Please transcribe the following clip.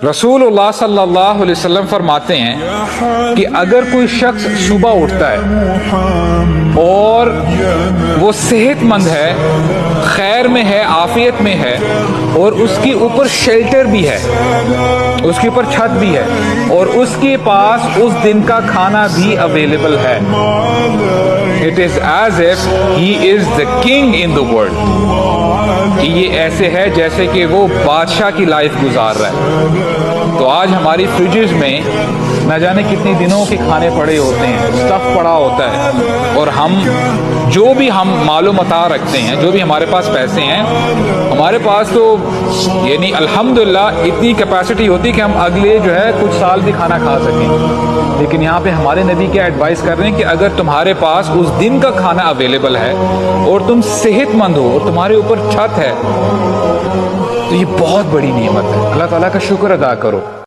रसूलुल्लाह सल्लल्लाहु अलैहि वसल्लम फरमाते हैं कि अगर कोई शख्स सुबह उठता है और वो सेहतमंद है, खैर में है, आफियत में है, और उसके ऊपर शेल्टर भी है, उसके ऊपर छत भी है, और उसके पास उस दिन का खाना भी अवेलेबल है, it is as if he is the king in the world, कि ये ऐसे है जैसे कि वो बादशाह की लाइफ गुजार रहा है। तो आज हमारी फ्रिजेस में न जाने कितने दिनों के खाने पड़े होते हैं, स्टफ पड़ा होता है, और हम जो भी हम मालो मता रखते हैं, जो भी हमारे पास पैसे हैं, हमारे पास तो यानी अल्हम्दुलिल्लाह इतनी कैपेसिटी होती है कि हम अगले जो है कुछ साल भी खाना खा सकें। लेकिन यहाँ पे हमारे नबी क्या एडवाइस कर रहे हैं कि अगर तुम्हारे पास उस दिन का खाना अवेलेबल है और तुम सेहतमंद हो और तुम्हारे ऊपर छत है, तो ये बहुत बड़ी नेमत है। अल्लाह ताला का शुक्र अदा करो।